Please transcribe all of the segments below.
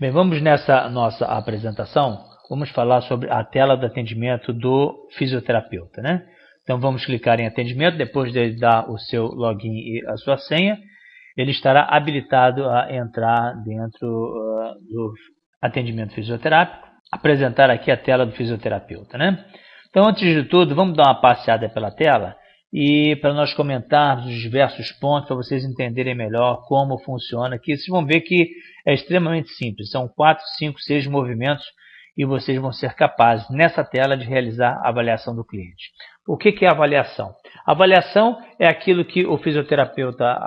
Bem, vamos nessa nossa apresentação, vamos falar sobre a tela do atendimento do fisioterapeuta, né? Então vamos clicar em atendimento, depois de dar o seu login e a sua senha, ele estará habilitado a entrar dentro do atendimento fisioterápico, apresentar aqui a tela do fisioterapeuta, né? Então antes de tudo, vamos dar uma passeada pela tela e para nós comentarmos os diversos pontos, para vocês entenderem melhor como funciona aqui. Vocês vão ver que é extremamente simples, são 4, 5, 6 movimentos e vocês vão ser capazes nessa tela de realizar a avaliação do cliente. O que é avaliação? Avaliação é aquilo que o fisioterapeuta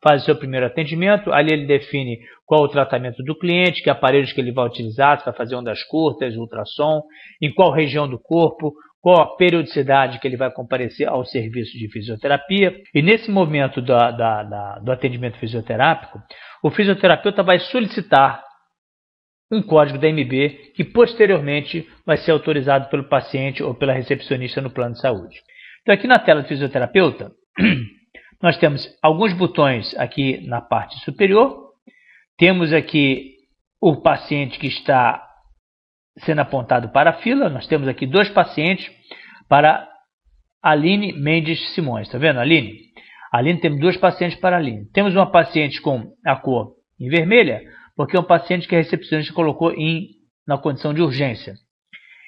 faz o seu primeiro atendimento, ali ele define qual o tratamento do cliente, que aparelhos que ele vai utilizar, se vai fazer ondas curtas, ultrassom, em qual região do corpo, qual a periodicidade que ele vai comparecer ao serviço de fisioterapia. E nesse momento do atendimento fisioterápico, o fisioterapeuta vai solicitar um código da MB que posteriormente vai ser autorizado pelo paciente ou pela recepcionista no plano de saúde. Então aqui na tela do fisioterapeuta, nós temos alguns botões aqui na parte superior, temos aqui o paciente que está sendo apontado para a fila, nós temos aqui 2 pacientes para Aline Mendes Simões, está vendo Aline? Aline, temos 2 pacientes para Aline. Temos uma paciente com a cor em vermelha, porque é um paciente que a recepcionista colocou na condição de urgência.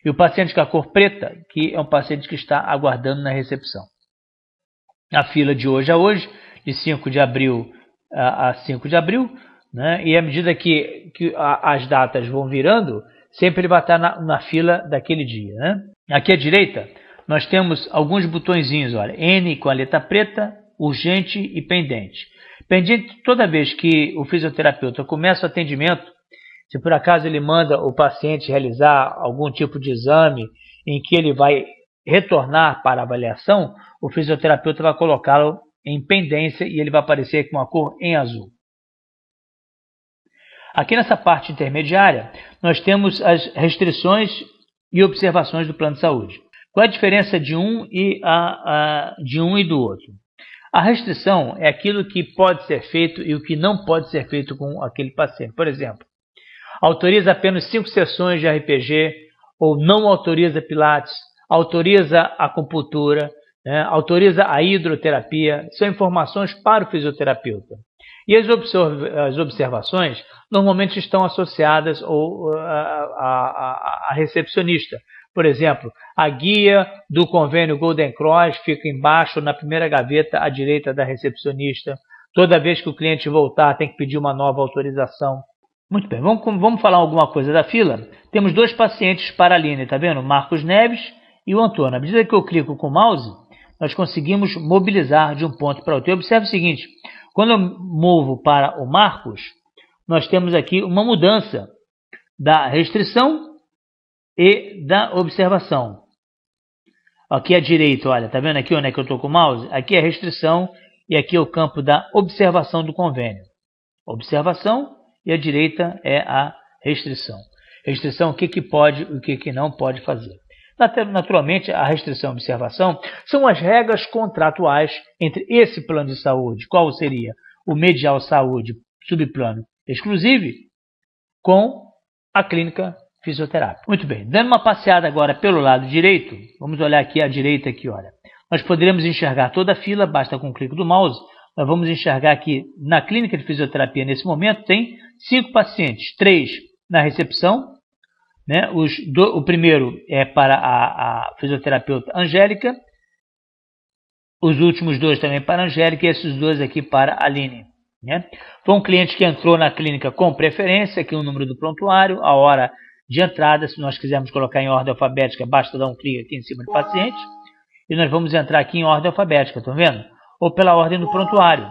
E o paciente com a cor preta, que é um paciente que está aguardando na recepção. A fila de hoje a hoje, de 5 de abril a 5 de abril, né? E à medida que as datas vão virando, sempre ele vai estar na fila daquele dia, né? Aqui à direita, nós temos alguns botõezinhos, olha, N com a letra preta, urgente e pendente. Pendente, toda vez que o fisioterapeuta começa o atendimento, se por acaso ele manda o paciente realizar algum tipo de exame em que ele vai retornar para a avaliação, o fisioterapeuta vai colocá-lo em pendência e ele vai aparecer com a cor em azul. Aqui nessa parte intermediária, nós temos as restrições e observações do plano de saúde. Qual é a diferença de um e do outro? A restrição é aquilo que pode ser feito e o que não pode ser feito com aquele paciente. Por exemplo, autoriza apenas 5 sessões de RPG ou não autoriza pilates, autoriza a acupuntura, né, autoriza a hidroterapia. São informações para o fisioterapeuta. E as observações normalmente estão associadas à recepcionista. Por exemplo, a guia do convênio Golden Cross fica embaixo, na primeira gaveta, à direita da recepcionista. Toda vez que o cliente voltar, tem que pedir uma nova autorização. Muito bem, vamos falar alguma coisa da fila? Temos 2 pacientes para a Aline, tá vendo? Marcos Neves e o Antônio. À medida que eu clico com o mouse, nós conseguimos mobilizar de um ponto para outro. E observe o seguinte, quando eu movo para o Marcos, nós temos aqui uma mudança da restrição e da observação. Aqui à direita, olha, tá vendo aqui onde é que eu estou com o mouse? Aqui é a restrição e aqui é o campo da observação do convênio. Observação e à direita é a restrição. Restrição, o que pode e o que não pode fazer. Naturalmente, a restrição e a observação são as regras contratuais entre esse plano de saúde, qual seria o Medial Saúde Subplano Exclusivo, com a clínica fisioterápica. Muito bem, dando uma passeada agora pelo lado direito, vamos olhar aqui à direita, aqui, olha. Nós poderemos enxergar toda a fila, basta com o clique do mouse. Nós vamos enxergar aqui na clínica de fisioterapia, nesse momento, tem 5 pacientes, 3 na recepção, né? O primeiro é para a fisioterapeuta Angélica, os últimos 2 também para a Angélica e esses 2 aqui para a Aline. Né? Foi um cliente que entrou na clínica com preferência, aqui o número do prontuário, a hora de entrada. Se nós quisermos colocar em ordem alfabética, basta dar um clique aqui em cima do paciente e nós vamos entrar aqui em ordem alfabética, estão vendo? Ou pela ordem do prontuário.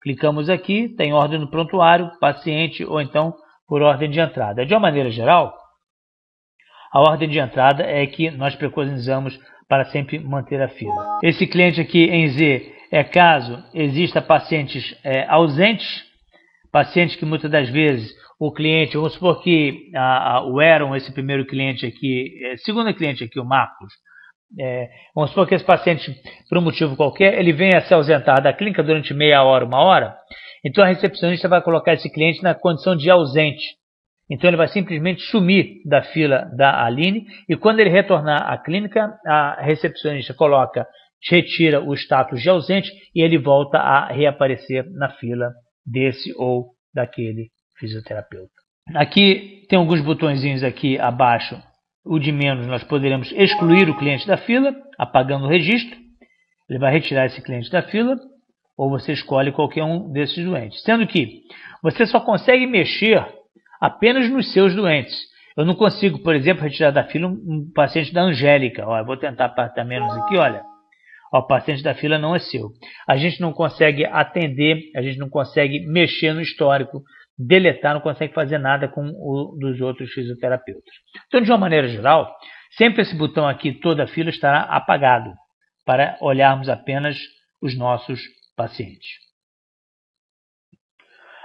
Clicamos aqui, tem ordem do prontuário, paciente ou então por ordem de entrada. De uma maneira geral, a ordem de entrada é que nós preconizamos para sempre manter a fila. Esse cliente aqui em Z é caso exista pacientes ausentes, pacientes que muitas das vezes o cliente, vamos supor que o Aaron, esse primeiro cliente aqui, segundo cliente aqui, o Marcos, vamos supor que esse paciente, por um motivo qualquer, ele venha a se ausentar da clínica durante meia hora, 1 hora, então a recepcionista vai colocar esse cliente na condição de ausente. Então ele vai simplesmente sumir da fila da Aline e quando ele retornar à clínica, a recepcionista retira o status de ausente e ele volta a reaparecer na fila desse ou daquele fisioterapeuta. Aqui tem alguns botõezinhos aqui abaixo. O de menos nós poderemos excluir o cliente da fila, apagando o registro. Ele vai retirar esse cliente da fila ou você escolhe qualquer um desses doentes. Sendo que você só consegue mexer apenas nos seus doentes. Eu não consigo, por exemplo, retirar da fila um paciente da Angélica. Ó, eu vou tentar apertar menos aqui, olha. Ó, o paciente da fila não é seu. A gente não consegue atender, a gente não consegue mexer no histórico, deletar, não consegue fazer nada com o dos outros fisioterapeutas. Então, de uma maneira geral, sempre esse botão aqui, toda a fila, estará apagado para olharmos apenas os nossos pacientes.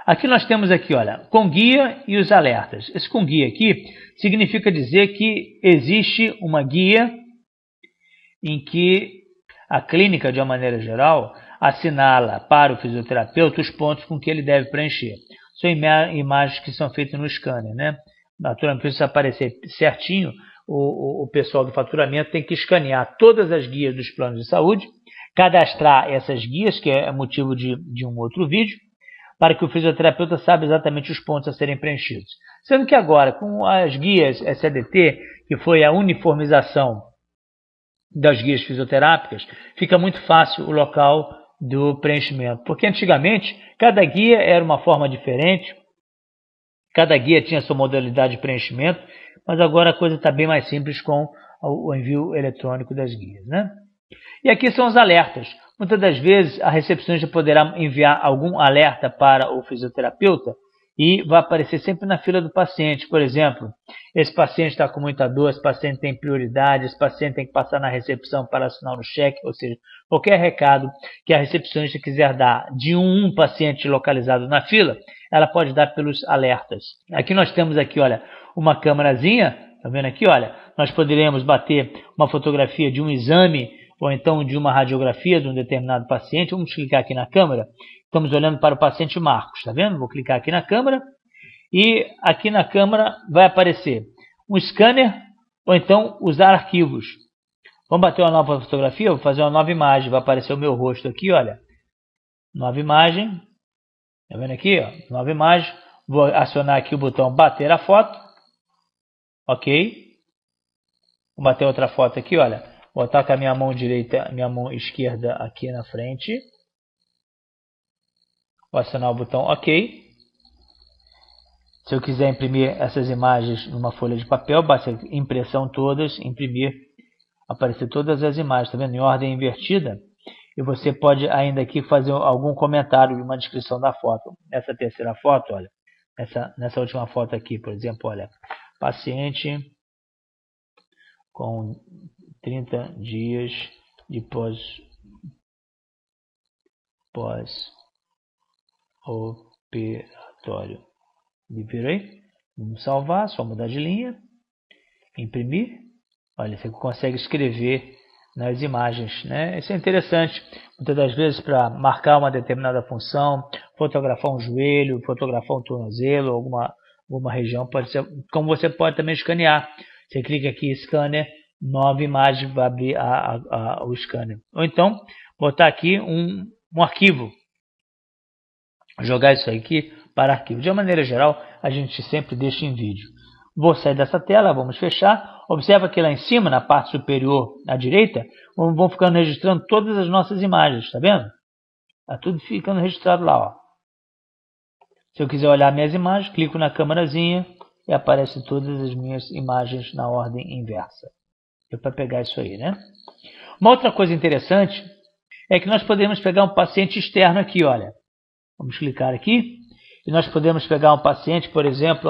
Aqui nós temos aqui, olha, com guia e os alertas. Esse com guia aqui significa dizer que existe uma guia em que a clínica, de uma maneira geral, assinala para o fisioterapeuta os pontos com que ele deve preencher. São imagens que são feitas no scanner, né? Naturalmente, precisa aparecer certinho, o pessoal do faturamento tem que escanear todas as guias dos planos de saúde, cadastrar essas guias, que é motivo de um outro vídeo, para que o fisioterapeuta saiba exatamente os pontos a serem preenchidos. Sendo que agora, com as guias SADT, que foi a uniformização das guias fisioterápicas, fica muito fácil o local do preenchimento. Porque antigamente, cada guia era uma forma diferente, cada guia tinha sua modalidade de preenchimento, mas agora a coisa está bem mais simples com o envio eletrônico das guias, né? E aqui são os alertas. Muitas das vezes a recepcionista poderá enviar algum alerta para o fisioterapeuta e vai aparecer sempre na fila do paciente. Por exemplo, esse paciente está com muita dor, esse paciente tem prioridade, esse paciente tem que passar na recepção para assinar no cheque, ou seja, qualquer recado que a recepcionista quiser dar de um paciente localizado na fila, ela pode dar pelos alertas. Aqui nós temos aqui, olha, uma câmerazinha, tá vendo aqui, olha, nós poderemos bater uma fotografia de um exame ou então de uma radiografia de um determinado paciente. Vamos clicar aqui na câmera. Estamos olhando para o paciente Marcos, tá vendo? Vou clicar aqui na câmera e aqui na câmera vai aparecer um scanner ou então usar arquivos. Vamos bater uma nova fotografia, vou fazer uma nova imagem, vai aparecer o meu rosto aqui, olha. Nova imagem, tá vendo aqui, ó? Nova imagem, vou acionar aqui o botão bater a foto, ok. Vou bater outra foto aqui, olha. Vou botar com a minha mão direita, minha mão esquerda aqui na frente. Vou acionar o botão OK. Se eu quiser imprimir essas imagens numa folha de papel, basta impressão todas, imprimir, aparecer todas as imagens, tá vendo? Em ordem invertida. E você pode ainda aqui fazer algum comentário e uma descrição da foto. Essa terceira foto, olha, nessa última foto aqui, por exemplo, olha, paciente com 30 dias de pós-operatório. Virei, vamos salvar, só mudar de linha, imprimir. Olha, você consegue escrever nas imagens, né? Isso é interessante, muitas das vezes para marcar uma determinada função, fotografar um joelho, fotografar um tornozelo, alguma região, pode ser, como você pode também escanear. Você clica aqui, scanner, nova imagem, vai abrir o scanner. Ou então, botar aqui um arquivo, jogar isso aqui para arquivo. De uma maneira geral, a gente sempre deixa em vídeo. Vou sair dessa tela, vamos fechar. Observa que lá em cima, na parte superior à direita, vão ficando registrando todas as nossas imagens, está vendo? Está tudo ficando registrado lá, ó. Se eu quiser olhar minhas imagens, clico na câmerazinha e aparecem todas as minhas imagens na ordem inversa. Deu para pegar isso aí, né? Uma outra coisa interessante é que nós podemos pegar um paciente externo aqui, olha. Vamos clicar aqui e nós podemos pegar um paciente, por exemplo,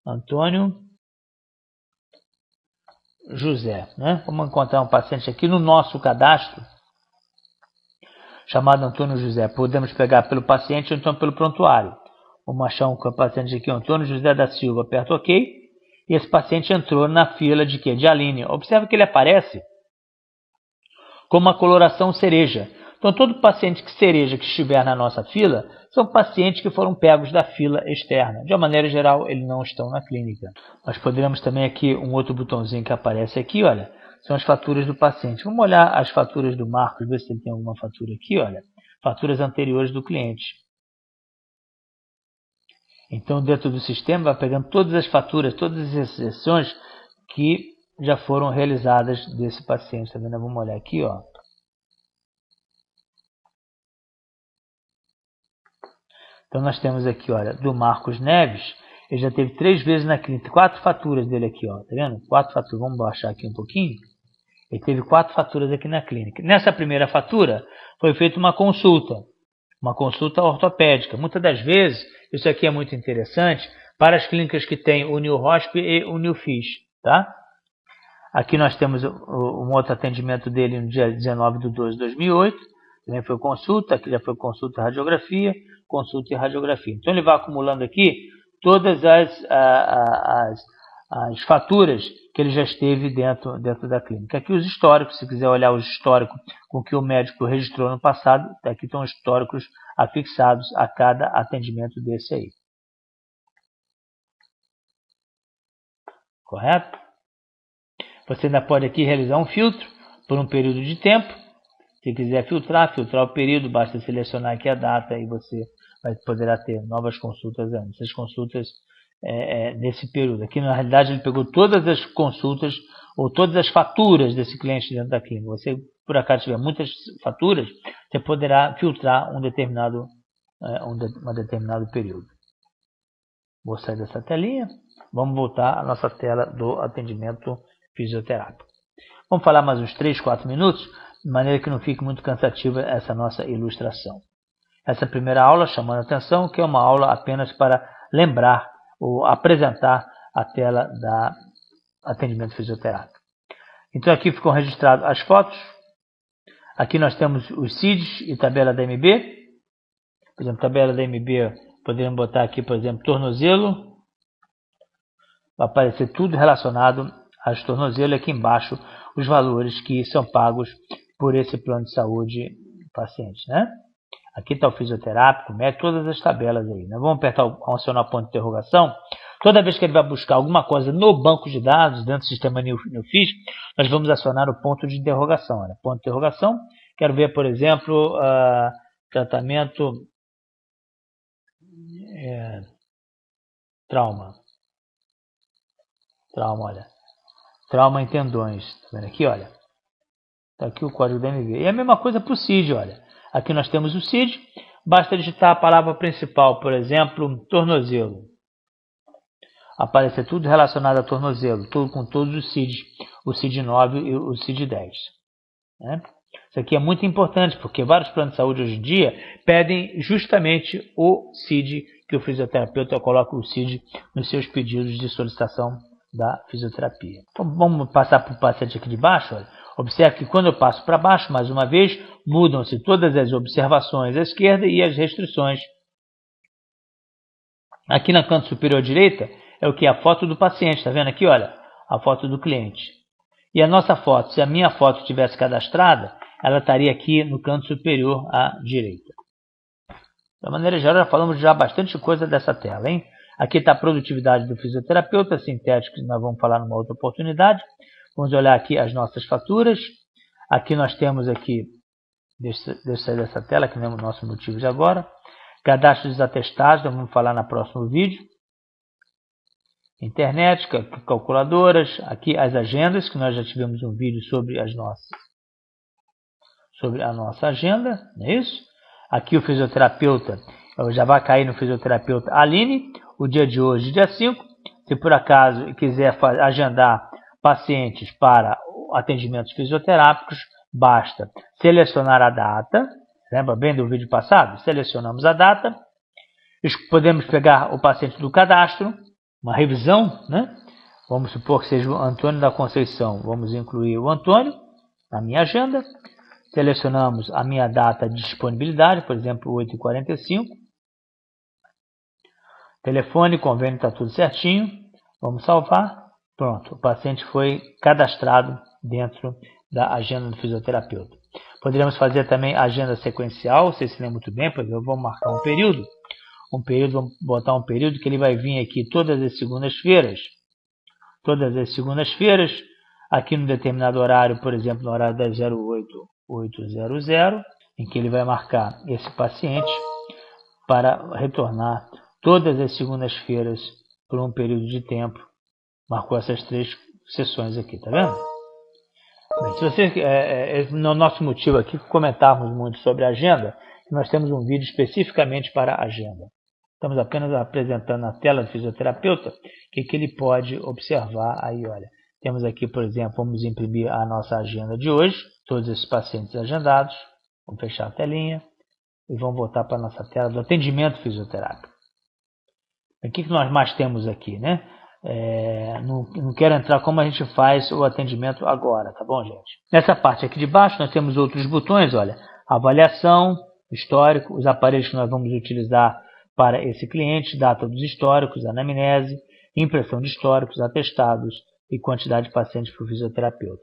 Antônio José, né? Vamos encontrar um paciente aqui no nosso cadastro chamado Antônio José. Podemos pegar pelo paciente ou então pelo prontuário. Vamos achar um paciente aqui, Antônio José da Silva, aperto OK. E esse paciente entrou na fila de quê? De Aline. Observe que ele aparece com uma coloração cereja. Então, todo paciente que cereja que estiver na nossa fila são pacientes que foram pegos da fila externa. De uma maneira geral, eles não estão na clínica. Nós poderemos também aqui, um outro botãozinho que aparece aqui, olha, são as faturas do paciente. Vamos olhar as faturas do Marcos, ver se ele tem alguma fatura aqui, olha, faturas anteriores do cliente. Então, dentro do sistema, vai pegando todas as faturas, todas as sessões que já foram realizadas desse paciente. Tá vendo? Vamos olhar aqui, ó. Então, nós temos aqui, olha, do Marcos Neves, ele já teve 3 vezes na clínica, 4 faturas dele aqui, ó. Tá vendo? 4 faturas. Vamos baixar aqui um pouquinho. Ele teve 4 faturas aqui na clínica. Nessa primeira fatura, foi feita uma consulta ortopédica. Muitas das vezes, isso aqui é muito interessante para as clínicas que têm o New Hosp e o New Fish, tá? Aqui nós temos um outro atendimento dele no dia 19/12/2008. Também foi consulta, aqui já foi consulta e radiografia, consulta e radiografia. Então ele vai acumulando aqui todas as faturas que ele já esteve dentro da clínica. Aqui os históricos, se quiser olhar os históricos com que o médico registrou no passado, aqui estão os históricos afixados a cada atendimento desse aí. Correto? Você ainda pode aqui realizar um filtro por um período de tempo. Se quiser filtrar o período, basta selecionar aqui a data e você poderá ter novas consultas antes. Essas consultas nesse período. Aqui, na realidade, ele pegou todas as consultas ou todas as faturas desse cliente dentro da clínica. Você, por acaso, tiver muitas faturas, você poderá filtrar um determinado período. Vou sair dessa telinha. Vamos voltar à nossa tela do atendimento fisioterápico. Vamos falar mais uns 3, 4 minutos, de maneira que não fique muito cansativa essa nossa ilustração. Essa primeira aula, chamando a atenção, que é uma aula apenas para lembrar ou apresentar a tela da atendimento fisioterápico. Então aqui ficam registradas as fotos. Aqui nós temos os CIDs e tabela da MB. Por exemplo, tabela da MB, poderíamos botar aqui, por exemplo, tornozelo. Vai aparecer tudo relacionado aos tornozelos. Aqui embaixo, os valores que são pagos por esse plano de saúde do paciente, né? Aqui está o fisioterápico, médico, todas as tabelas aí. Né? Vamos acionar o ponto de interrogação. Toda vez que ele vai buscar alguma coisa no banco de dados, dentro do sistema NewFish, nós vamos acionar o ponto de interrogação. Olha, ponto de interrogação, quero ver, por exemplo, tratamento trauma. Olha. Trauma em tendões. Tá vendo aqui, olha? Está aqui o código da MV. E a mesma coisa para o CID, olha. Aqui nós temos o CID. Basta digitar a palavra principal, por exemplo, tornozelo. Aparece tudo relacionado a tornozelo, tudo com todos os CIDs. O CID 9 e o CID 10. Né? Isso aqui é muito importante, porque vários planos de saúde hoje em dia pedem justamente o CID, que o fisioterapeuta coloca o CID nos seus pedidos de solicitação da fisioterapia. Então, vamos passar para o paciente aqui de baixo. Olha. Observe que quando eu passo para baixo, mais uma vez, mudam-se todas as observações à esquerda e as restrições. Aqui na canto superior direita é o que? A foto do paciente. Está vendo aqui? Olha, a foto do cliente. E a nossa foto, se a minha foto tivesse cadastrada, ela estaria aqui no canto superior à direita. De maneira geral, já falamos já bastante coisa dessa tela, hein? Aqui está a produtividade do fisioterapeuta, sintético, que nós vamos falar numa outra oportunidade. Vamos olhar aqui as nossas faturas. Aqui nós temos aqui, deixa eu sair dessa tela, que não é o nosso motivo de agora. Cadastro dos atestados, nós vamos falar no próximo vídeo. Internet, calculadoras, aqui as agendas, que nós já tivemos um vídeo sobre a nossa agenda, não é isso? Aqui o fisioterapeuta, já vai cair no fisioterapeuta Aline, o dia de hoje, dia 5. Se por acaso quiser agendar pacientes para atendimentos fisioterápicos, basta selecionar a data. Lembra bem do vídeo passado? Selecionamos a data. Podemos pegar o paciente do cadastro, uma revisão, né? Vamos supor que seja o Antônio da Conceição. Vamos incluir o Antônio na minha agenda. Selecionamos a minha data de disponibilidade, por exemplo, 8h45. Telefone, convênio, está tudo certinho. Vamos salvar. Pronto, o paciente foi cadastrado dentro da agenda do fisioterapeuta. Poderíamos fazer também agenda sequencial, vocês se lembram muito bem, por exemplo, vamos marcar um período, vamos botar um período que ele vai vir aqui todas as segundas-feiras, aqui no determinado horário, por exemplo, no horário das 08:00, em que ele vai marcar esse paciente para retornar todas as segundas-feiras por um período de tempo. Marcou essas 3 sessões aqui, tá vendo? Bem, se você, no nosso motivo aqui comentarmos muito sobre a agenda, nós temos um vídeo especificamente para a agenda. Estamos apenas apresentando na tela do fisioterapeuta o que ele pode observar aí, olha. Temos aqui, por exemplo, vamos imprimir a nossa agenda de hoje, todos esses pacientes agendados. Vamos fechar a telinha e vamos voltar para a nossa tela do atendimento fisioterápico. O que nós mais temos aqui, né? Não quero entrar como a gente faz o atendimento agora, tá bom, gente? Nessa parte aqui de baixo nós temos outros botões, olha. Avaliação, histórico, os aparelhos que nós vamos utilizar para esse cliente, data dos históricos, anamnese, impressão de históricos, atestados e quantidade de pacientes para o fisioterapeuta.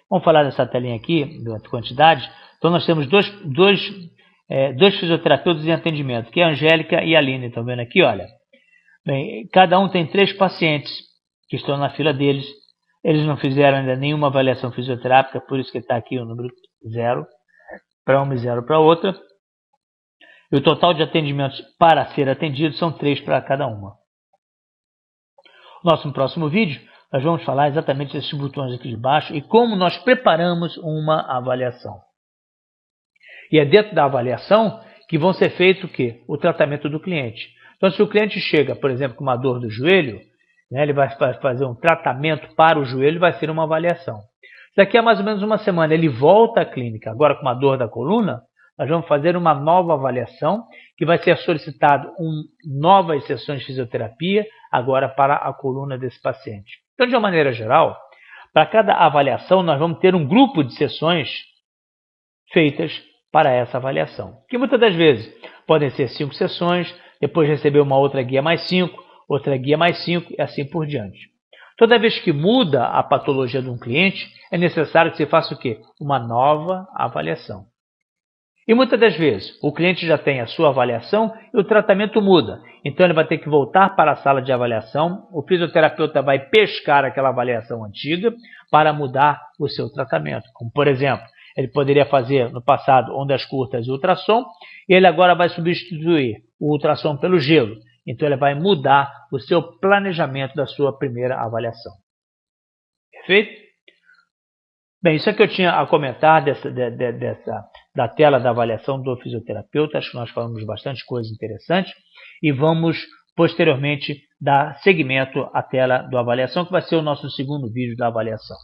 Vamos falar dessa telinha aqui, da quantidade. Então nós temos dois fisioterapeutas em atendimento, que é a Angélica e a Aline. Estão vendo aqui, olha. Bem, cada um tem 3 pacientes que estão na fila deles. Eles não fizeram ainda nenhuma avaliação fisioterápica, por isso que está aqui o número 0 para uma e 0 para outra. E o total de atendimentos para ser atendido são 3 para cada uma. No próximo vídeo, nós vamos falar exatamente desses botões aqui de baixo e como nós preparamos uma avaliação. E é dentro da avaliação que vão ser feito o quê? O tratamento do cliente. Então, se o cliente chega, por exemplo, com uma dor do joelho, né, ele vai fazer um tratamento para o joelho, vai ser uma avaliação. Daqui a mais ou menos uma semana, ele volta à clínica, agora com uma dor da coluna, nós vamos fazer uma nova avaliação, que vai ser solicitado novas sessões de fisioterapia, agora para a coluna desse paciente. Então, de uma maneira geral, para cada avaliação, nós vamos ter um grupo de sessões feitas para essa avaliação. Que muitas das vezes podem ser 5 sessões, depois receber uma outra guia mais 5, outra guia mais 5 e assim por diante. Toda vez que muda a patologia de um cliente, é necessário que você faça o quê? Uma nova avaliação. E muitas das vezes o cliente já tem a sua avaliação e o tratamento muda. Então ele vai ter que voltar para a sala de avaliação, o fisioterapeuta vai pescar aquela avaliação antiga para mudar o seu tratamento. Como por exemplo, ele poderia fazer no passado ondas curtas e ultrassom, e ele agora vai substituir o ultrassom pelo gelo. Então ele vai mudar o seu planejamento da sua primeira avaliação. Perfeito? Bem, isso é que eu tinha a comentar da tela da avaliação do fisioterapeuta. Acho que nós falamos bastante coisa interessante e vamos posteriormente dar seguimento à tela da avaliação, que vai ser o nosso segundo vídeo da avaliação.